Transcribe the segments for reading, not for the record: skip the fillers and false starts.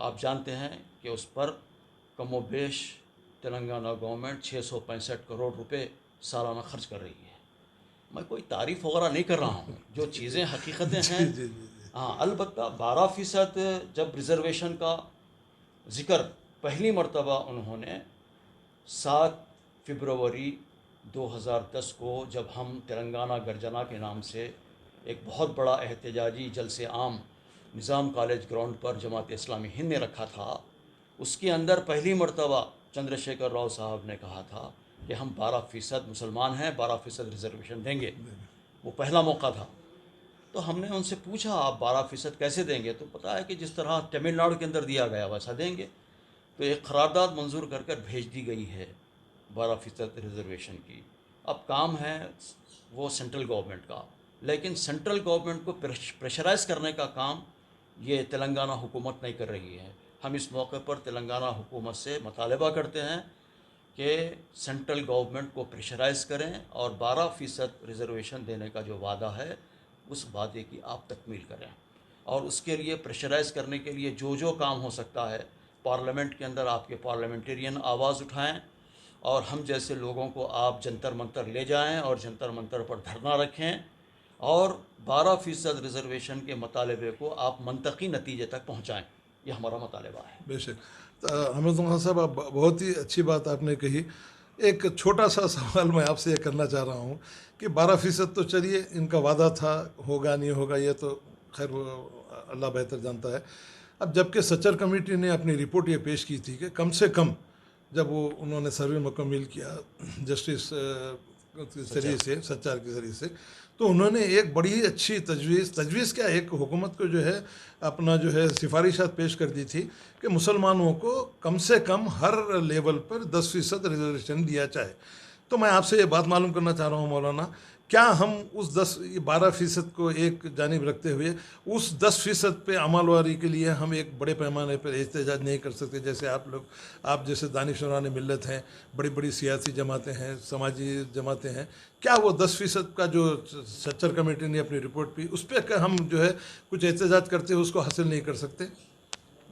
آپ جانتے ہیں کہ اس پر کم و بیش تلنگانہ گورنمنٹ 665 کروڑ روپے سالانہ خرچ کر رہی ہے. میں کوئی تعریف وغیرہ نہیں کر رہا ہوں، جو چیزیں حقیقتیں ہیں. جی جی جی ہاں، البتہ 12% جب ریزرویشن کا ذکر پہلی مرتبہ انہوں نے 7 فروری 2010 کو، جب ہم تلنگانہ گرجنا کے نام سے ایک بہت بڑا احتجاجی جلسے عام نظام کالج گراؤنڈ پر جماعت اسلامی ہند نے رکھا تھا، اس کے اندر پہلی مرتبہ چندر شیکھر راؤ صاحب نے کہا تھا کہ ہم 12% مسلمان ہیں، 12% ریزرویشن دیں گے. وہ پہلا موقع تھا. تو ہم نے ان سے پوچھا آپ 12% کیسے دیں گے؟ تو پتہ ہے کہ جس طرح تمل ناڈو کے اندر دیا گیا ویسا دیں گے. تو ایک قرارداد منظور کر کر بھیج دی گئی ہے 12% ریزرویشن کی. اب کام ہے وہ سینٹرل گورنمنٹ کا، لیکن سینٹرل گورنمنٹ کو پریشرائز کرنے کا کام یہ تلنگانہ حکومت نہیں کر رہی ہے. ہم اس موقع پر تلنگانہ حکومت سے مطالبہ کرتے ہیں کہ سینٹرل گورنمنٹ کو پریشرائز کریں اور 12% ریزرویشن دینے کا جو وعدہ ہے اس وعدے کی آپ تکمیل کریں، اور اس کے لیے پریشرائز کرنے کے لیے جو کام ہو سکتا ہے پارلیمنٹ کے اندر آپ کے پارلیمنٹرین آواز اٹھائیں، اور ہم جیسے لوگوں کو آپ جنتر منتر لے جائیں اور جنتر منتر پر دھرنا رکھیں، اور 12% ریزرویشن کے مطالبے کو آپ منطقی نتیجے تک پہنچائیں. یہ ہمارا مطالبہ ہے. بے شک. حمید خان صاحب، آپ بہت ہی اچھی بات آپ نے کہی. ایک چھوٹا سا سوال میں آپ سے یہ کرنا چاہ رہا ہوں کہ 12% تو چلیے ان کا وعدہ تھا، ہوگا نہیں ہوگا یہ تو خیر وہ اللہ بہتر جانتا ہے. اب جب کہ سچر کمیٹی نے اپنی رپورٹ یہ پیش کی تھی کہ کم سے کم جب وہ انہوں نے سروے مکمل کیا جسٹس کے ذریعے سے، سچار کے ذریعے سے، تو انہوں نے ایک بڑی اچھی تجویز کیا ایک حکومت کو جو ہے اپنا جو ہے سفارشات پیش کر دی تھی کہ مسلمانوں کو کم سے کم ہر لیول پر 10% ریزرویشن دیا جائے. تو میں آپ سے یہ بات معلوم کرنا چاہ رہا ہوں مولانا، کیا ہم اس 12% کو ایک جانب رکھتے ہوئے اس 10% پہ عمل واری کے لیے ہم ایک بڑے پیمانے پر احتجاج نہیں کر سکتے؟ جیسے آپ جیسے دانشوران ملت ہیں، بڑی بڑی سیاسی جماعتیں ہیں، سماجی جماعتیں ہیں، کیا وہ 10% کا جو سچر کمیٹی نے اپنی رپورٹ پی اس پہ ہم جو ہے کچھ احتجاج کرتے ہوئے اس کو حاصل نہیں کر سکتے؟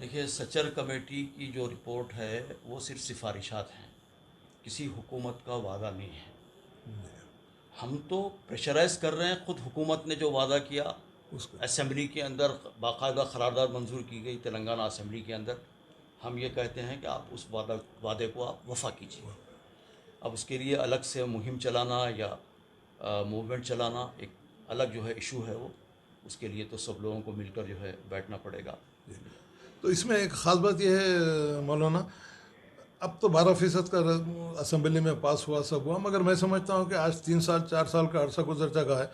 دیکھیے، سچر کمیٹی کی جو رپورٹ ہے وہ صرف سفارشات ہیں، کسی حکومت کا وعدہ نہیں ہے. ہم تو پریشرائز کر رہے ہیں. خود حکومت نے جو وعدہ کیا اسمبلی کے اندر باقاعدہ قرارداد منظور کی گئی تلنگانہ اسمبلی کے اندر، ہم یہ کہتے ہیں کہ آپ اس وعدے کو آپ وفا کیجیے. اب اس کے لیے الگ سے مہم چلانا یا موومنٹ چلانا ایک الگ جو ہے ایشو ہے، وہ اس کے لیے تو سب لوگوں کو مل کر جو ہے بیٹھنا پڑے گا. تو اس میں ایک خاص بات یہ ہے مولانا، اب تو 12% کا اسمبلی میں پاس ہوا، سب ہوا، مگر میں سمجھتا ہوں کہ آج 3 سال 4 سال کا عرصہ گزر چکا ہے،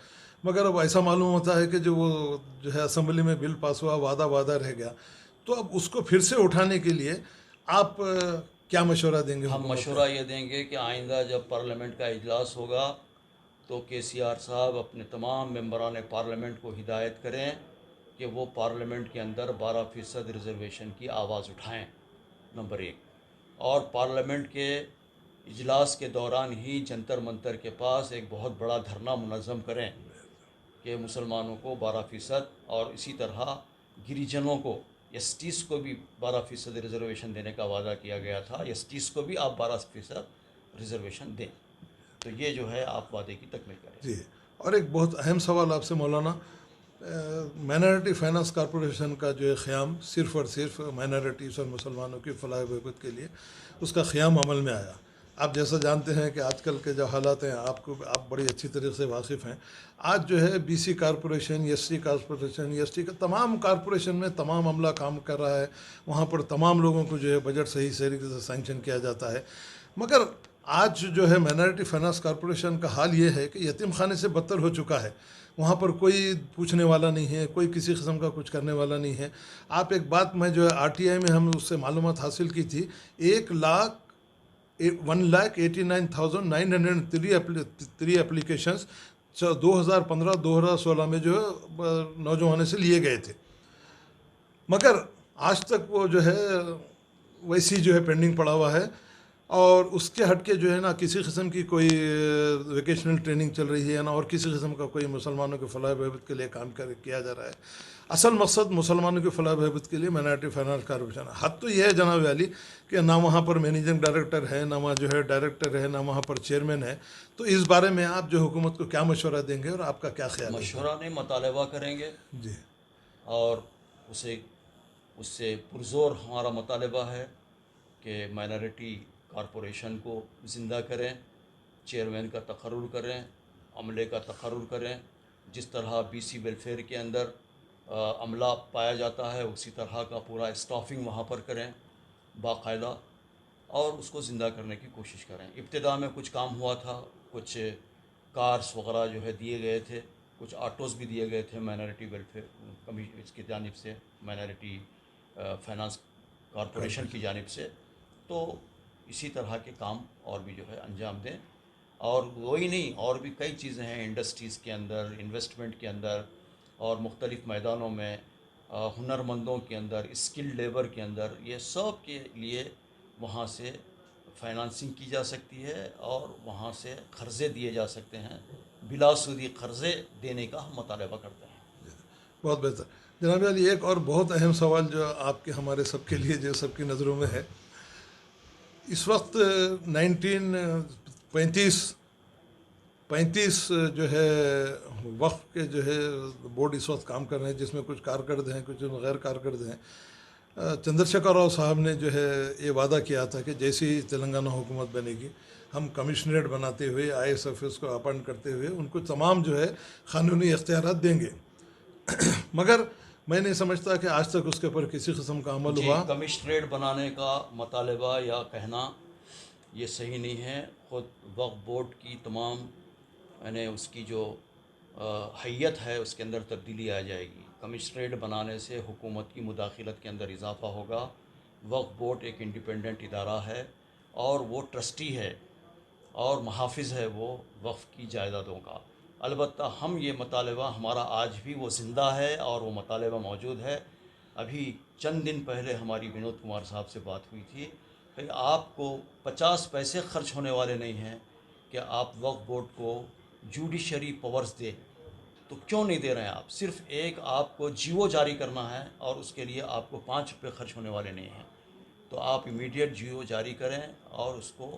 مگر اب ایسا معلوم ہوتا ہے کہ وہ جو ہے اسمبلی میں بل پاس ہوا وعدہ رہ گیا. تو اب اس کو پھر سے اٹھانے کے لیے آپ کیا مشورہ دیں گے؟ ہم مشورہ یہ دیں گے کہ آئندہ جب پارلیمنٹ کا اجلاس ہوگا تو KCR صاحب اپنے تمام ممبران پارلیمنٹ کو ہدایت کریں کہ وہ پارلیمنٹ کے اندر 12% ریزرویشن کی آواز اٹھائیں، نمبر 1. اور پارلیمنٹ کے اجلاس کے دوران ہی جنتر منتر کے پاس ایک بہت بڑا دھرنا منظم کریں کہ مسلمانوں کو 12% اور اسی طرح گریجنوں کو، ایس کو بھی 12% ریزرویشن دینے کا وعدہ کیا گیا تھا، ایس کو بھی آپ 12% ریزرویشن دیں. تو یہ جو ہے آپ وعدے کی تکمیل کریں. جی. اور ایک بہت اہم سوال آپ سے مولانا، مائنارٹی فائنانس کارپوریشن کا جو ہے قیام صرف اور صرف مائنارٹیز اور مسلمانوں کی فلاح و بہبود کے لیے اس کا قیام عمل میں آیا. آپ جیسا جانتے ہیں کہ آج کل کے جو حالات ہیں آپ بڑی اچھی طریقے سے واقف ہیں. آج جو ہے BC corporation, SC corporation, ST کا تمام کارپوریشن میں تمام عملہ کام کر رہا ہے. وہاں پر تمام لوگوں کو جو ہے بجٹ صحیح طریقے سے سینکشن کیا جاتا ہے. مگر آج جو ہے مائنارٹی فائنانس کارپوریشن کا حال یہ ہے کہ یتیم خانے سے بدتر ہو چکا ہے. وہاں پر کوئی پوچھنے والا نہیں ہے، کوئی کسی قسم کا کچھ کرنے والا نہیں ہے. آپ ایک بات میں جو ہے RTI میں ہم اس سے معلومات حاصل کی تھی، 1,89,903 اپلیکیشنز 2015-2016 میں جو ہے نوجوانوں سے لیے گئے تھے، مگر آج تک وہ جو ہے ویسی جو ہے پینڈنگ پڑا ہوا ہے. اور اس کے ہٹ کے جو ہے نا کسی قسم کی کوئی ویکیشنل ٹریننگ چل رہی ہے نا اور کسی قسم کا کوئی مسلمانوں کے فلاح و بہبود کے لیے کام کیا جا رہا ہے۔ اصل مقصد مسلمانوں کے فلاح و بہبود کے لیے مائنارٹی فائنانس کارپوریشن ہے۔ حد تو یہ ہے جناب علی کہ نہ وہاں پر مینیجنگ ڈائریکٹر ہے، نہ وہاں جو ہے ڈائریکٹر ہے، نہ وہاں پر چیئرمین ہے۔ تو اس بارے میں آپ جو حکومت کو کیا مشورہ دیں گے اور آپ کا کیا خیال ہے؟ مشورہ نہیں، مطالبہ کریں گے، جی اور اس سے پرزور ہمارا مطالبہ ہے کہ مائنارٹی کارپوریشن کو زندہ کریں، چیئرمین کا تقرر کریں، عملے کا تقرر کریں، جس طرح بی سی ویلفیئر کے اندر عملہ پایا جاتا ہے اسی طرح کا پورا اسٹافنگ وہاں پر کریں باقاعدہ، اور اس کو زندہ کرنے کی کوشش کریں۔ ابتدا میں کچھ کام ہوا تھا، کچھ کارس وغیرہ جو ہے دیے گئے تھے، کچھ آٹوز بھی دیے گئے تھے مائنارٹی ویلفیئر اس کی جانب سے، مائنارٹی فائنانس کارپوریشن کی جانب سے۔ تو اسی طرح کے کام اور بھی جو ہے انجام دیں، اور وہی نہیں، اور بھی کئی چیزیں ہیں انڈسٹریز کے اندر، انویسٹمنٹ کے اندر، اور مختلف میدانوں میں، ہنرمندوں کے اندر، اسکل لیبر کے اندر، یہ سب کے لیے وہاں سے فائنانسنگ کی جا سکتی ہے اور وہاں سے قرضے دیے جا سکتے ہیں، بلا سودی قرضے دینے کا ہم مطالبہ کرتے ہیں۔ بہت بہتر جناب علی، ایک اور بہت اہم سوال جو آپ کے ہمارے سب کے لیے جو سب کی نظروں میں ہے، اس وقت 1935 جو ہے وقف کے جو ہے بورڈ اس وقت کام کر رہے ہیں، جس میں کچھ کارکرد ہیں، کچھ غیر کارکرد ہیں۔ چندر شیکھر راؤ صاحب نے جو ہے یہ وعدہ کیا تھا کہ جیسی تلنگانہ حکومت بنے گی ہم کمشنریٹ بناتے ہوئے آئی ایس ایف ایس کو اپائنٹ کرتے ہوئے ان کو تمام جو ہے قانونی اختیارات دیں گے، مگر میں نہیں سمجھتا کہ آج تک اس کے اوپر کسی قسم کا عمل جی، ہوا۔ کمشنریٹ بنانے کا مطالبہ یا کہنا یہ صحیح نہیں ہے۔ خود وقف بورڈ کی تمام یعنی اس کی جو حیت ہے اس کے اندر تبدیلی آ جائے گی۔ کمشنریٹ بنانے سے حکومت کی مداخلت کے اندر اضافہ ہوگا۔ وقف بورڈ ایک انڈیپینڈنٹ ادارہ ہے اور وہ ٹرسٹی ہے اور محافظ ہے وہ وقف کی جائیدادوں کا۔ البتہ ہم یہ مطالبہ ہمارا آج بھی وہ زندہ ہے اور وہ مطالبہ موجود ہے۔ ابھی چند دن پہلے ہماری ونود کمار صاحب سے بات ہوئی تھی کہ آپ کو 50 پیسے خرچ ہونے والے نہیں ہیں کہ آپ وقف بورڈ کو جوڈیشری پاورز دے، تو کیوں نہیں دے رہے ہیں آپ؟ صرف ایک آپ کو جیو جاری کرنا ہے اور اس کے لیے آپ کو 5 روپے خرچ ہونے والے نہیں ہیں، تو آپ امیڈیٹ جیو جاری کریں اور اس کو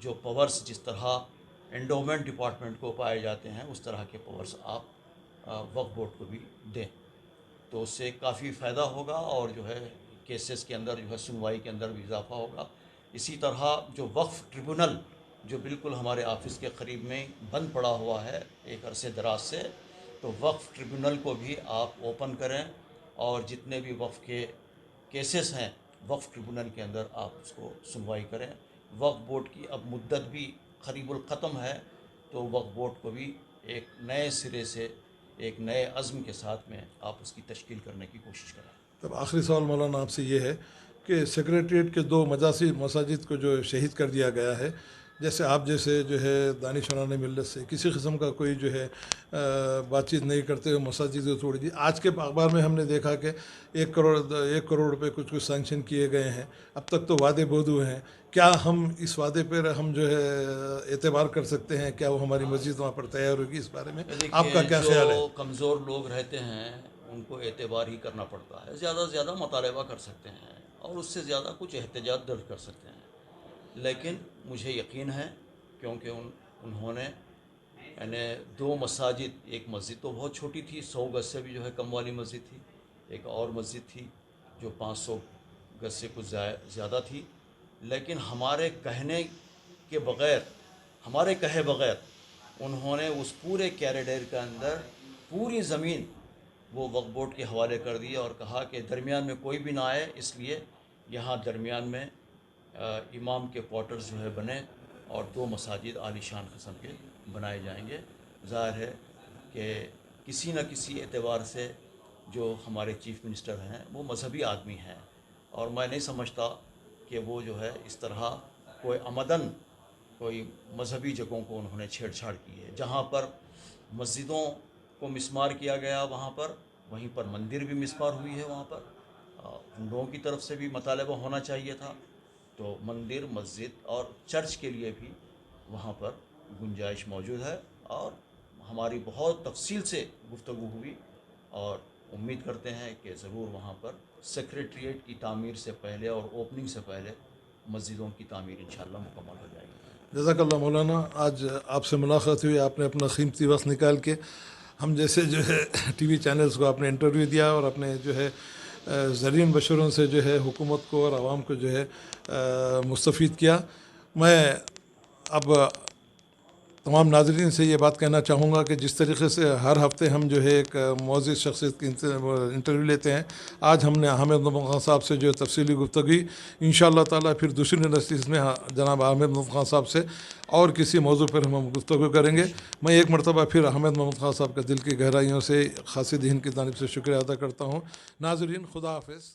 جو پاورز جس طرح انڈومنٹ ڈپارٹمنٹ کو پائے جاتے ہیں اس طرح کے پاورز آپ وقف بورڈ کو بھی دیں، تو اس سے کافی فائدہ ہوگا اور جو ہے کیسز کے اندر جو ہے سنوائی کے اندر بھی اضافہ ہوگا۔ اسی طرح جو وقف ٹریبونل جو بالکل ہمارے آفس کے قریب میں بند پڑا ہوا ہے ایک عرصے دراز سے، تو وقف ٹریبونل کو بھی آپ اوپن کریں اور جتنے بھی وقف کے کیسز ہیں وقف ٹریبونل کے اندر آپ اس کو سنوائی کریں۔ وقف بورڈ کی اب مدت بھی قریب الختم ہے، تو وقف بورڈ کو بھی ایک نئے سرے سے ایک نئے عزم کے ساتھ میں آپ اس کی تشکیل کرنے کی کوشش کریں۔ تب آخری سوال مولانا آپ سے یہ ہے کہ سیکریٹریٹ کے 2 مساجد کو جو شہید کر دیا گیا ہے، جیسے آپ جیسے جو ہے دانشوران ملت سے کسی قسم کا کوئی جو ہے بات چیت نہیں کرتے ہوئے مساجد کو توڑ دی۔ آج کے اخبار میں ہم نے دیکھا کہ 1 کروڑ روپے کچھ سینکشن کیے گئے ہیں، اب تک تو وعدے بہت ہوئے ہیں۔ کیا ہم اس وعدے پر ہم جو ہے اعتبار کر سکتے ہیں؟ کیا وہ ہماری مسجد وہاں پر تیار ہوگی؟ اس بارے میں آپ کا کیا خیال ہے؟ جو کمزور لوگ رہتے ہیں ان کو اعتبار ہی کرنا پڑتا ہے، زیادہ سے زیادہ مطالبہ کر سکتے ہیں اور اس سے زیادہ کچھ احتجاج درج کر سکتے ہیں، لیکن مجھے یقین ہے کیونکہ انہوں نے یعنی 2 مساجد، ایک مسجد تو بہت چھوٹی تھی، 100 گز سے بھی جو ہے کم والی مسجد تھی، ایک اور مسجد تھی جو 500 گز سے کچھ زیادہ تھی، لیکن ہمارے کہنے کے بغیر، ہمارے کہے بغیر انہوں نے اس پورے کیریڈور کے اندر پوری زمین وہ وقف بورڈ کے حوالے کر دی اور کہا کہ درمیان میں کوئی بھی نہ آئے، اس لیے یہاں درمیان میں امام کے کوارٹرز جو ہے بنے اور 2 مساجد عالی شان قسم کے بنائے جائیں گے۔ ظاہر ہے کہ کسی نہ کسی اعتبار سے جو ہمارے چیف منسٹر ہیں وہ مذہبی آدمی ہیں، اور میں نہیں سمجھتا کہ وہ جو ہے اس طرح کوئی عمدن کوئی مذہبی جگہوں کو انہوں نے چھیڑ چھاڑ کی ہے۔ جہاں پر مسجدوں کو مسمار کیا گیا وہاں پر، وہیں پر مندر بھی مسمار ہوئی ہے، وہاں پر ان لوگوں کی طرف سے بھی مطالبہ ہونا چاہیے تھا۔ تو مندر مسجد اور چرچ کے لیے بھی وہاں پر گنجائش موجود ہے، اور ہماری بہت تفصیل سے گفتگو ہوئی، اور امید کرتے ہیں کہ ضرور وہاں پر سیکریٹریٹ کی تعمیر سے پہلے اور اوپننگ سے پہلے مسجدوں کی تعمیر انشاءاللہ مکمل ہو جائے گی۔ جزاک اللہ مولانا، آج آپ سے ملاقات ہوئی، آپ نے اپنا قیمتی وقت نکال کے ہم جیسے جو ہے ٹی وی چینلز کو آپ نے انٹرویو دیا، اور اپنے جو ہے زرین بشروں سے جو ہے حکومت کو اور عوام کو جو ہے مستفید کیا۔ میں اب تمام ناظرین سے یہ بات کہنا چاہوں گا کہ جس طریقے سے ہر ہفتے ہم جو ہے ایک معزز شخصیت کی انٹرویو لیتے ہیں، آج ہم نے حامد محمد خان صاحب سے جو ہے تفصیلی گفتگو، انشاءاللہ تعالیٰ پھر دوسری نشست میں جناب حامد محمد خان صاحب سے اور کسی موضوع پر ہم گفتگو کریں گے۔ میں ایک مرتبہ پھر حامد محمد خان صاحب کا دل کی گہرائیوں سے خاص دین کی جانب سے شکریہ ادا کرتا ہوں۔ ناظرین، خدا حافظ۔